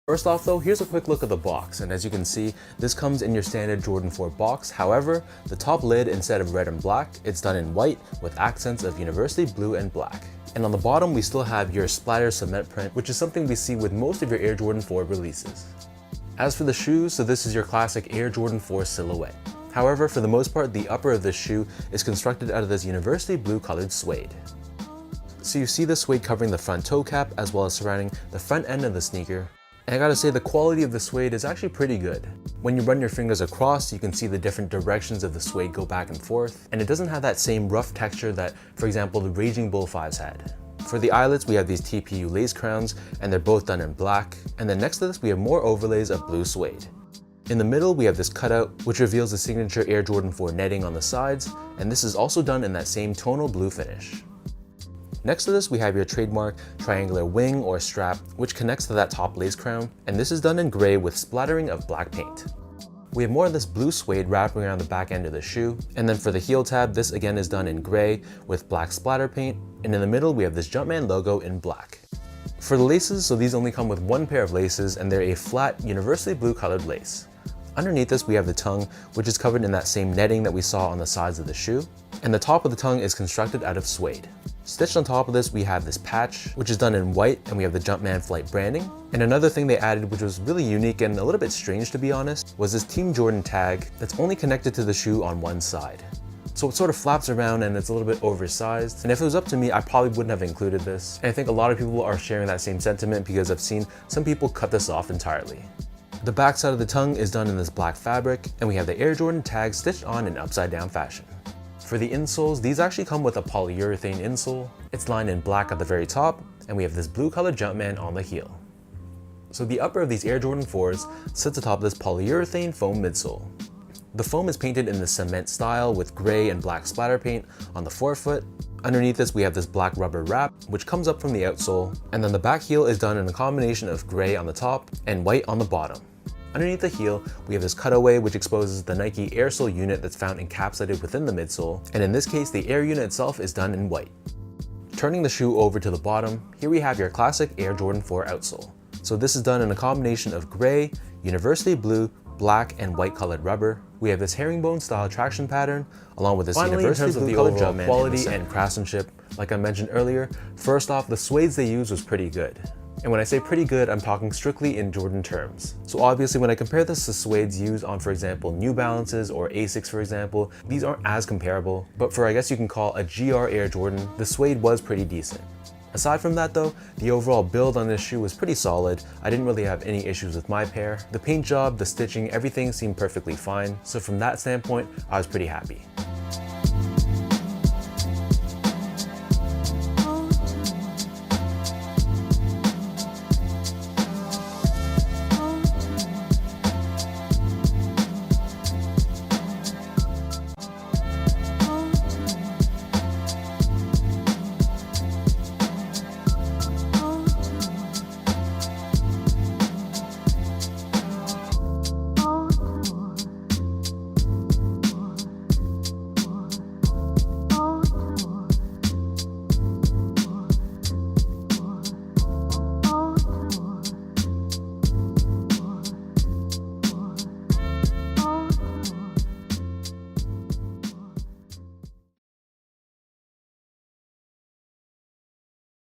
First off though, here's a quick look at the box, and as you can see, this comes in your standard Jordan 4 box. However, the top lid, instead of red and black, it's done in white with accents of university blue and black. And on the bottom, we still have your splatter cement print, which is something we see with most of your Air Jordan 4 releases. As for the shoes, so this is your classic Air Jordan 4 silhouette. However, for the most part, the upper of this shoe is constructed out of this university blue colored suede. So you see the suede covering the front toe cap as well as surrounding the front end of the sneaker. And I gotta say, the quality of the suede is actually pretty good. When you run your fingers across, you can see the different directions of the suede go back and forth, and it doesn't have that same rough texture that, for example, the Raging Bull 5s had. For the eyelets, we have these TPU lace crowns, and they're both done in black, and then next to this we have more overlays of blue suede. In the middle, we have this cutout, which reveals the signature Air Jordan 4 netting on the sides, and this is also done in that same tonal blue finish. Next to this, we have your trademark triangular wing or strap, which connects to that top lace crown, and this is done in gray with splattering of black paint. We have more of this blue suede wrapping around the back end of the shoe, and then for the heel tab, this again is done in gray with black splatter paint, and in the middle, we have this Jumpman logo in black. For the laces, so these only come with one pair of laces, and they're a flat university blue colored lace. Underneath this, we have the tongue, which is covered in that same netting that we saw on the sides of the shoe, and the top of the tongue is constructed out of suede. Stitched on top of this, we have this patch, which is done in white, and we have the Jumpman Flight branding. And another thing they added, which was really unique and a little bit strange to be honest, was this Team Jordan tag that's only connected to the shoe on one side. So it sort of flaps around and it's a little bit oversized. And if it was up to me, I probably wouldn't have included this. And I think a lot of people are sharing that same sentiment because I've seen some people cut this off entirely. The back side of the tongue is done in this black fabric, and we have the Air Jordan tag stitched on in upside down fashion. For the insoles, these actually come with a polyurethane insole. It's lined in black at the very top, and we have this blue colored Jumpman on the heel. So the upper of these Air Jordan 4s sits atop this polyurethane foam midsole. The foam is painted in the cement style with gray and black splatter paint on the forefoot. Underneath this, we have this black rubber wrap, which comes up from the outsole, and then the back heel is done in a combination of gray on the top and white on the bottom. Underneath the heel, we have this cutaway which exposes the Nike Airsole unit that's found encapsulated within the midsole, and in this case, the Air unit itself is done in white. Turning the shoe over to the bottom, here we have your classic Air Jordan 4 outsole. So this is done in a combination of gray, university blue, black, and white colored rubber. We have this herringbone style traction pattern, along with this university blue colored Jumpman. Quality and craftsmanship, like I mentioned earlier, first off, the suedes they used was pretty good. And when I say pretty good, I'm talking strictly in Jordan terms. So obviously when I compare this to suedes used on, for example, New Balances or Asics, for example, these aren't as comparable, but for I guess you can call a GR Air Jordan, the suede was pretty decent. Aside from that though, the overall build on this shoe was pretty solid. I didn't really have any issues with my pair. The paint job, the stitching, everything seemed perfectly fine. So from that standpoint, I was pretty happy.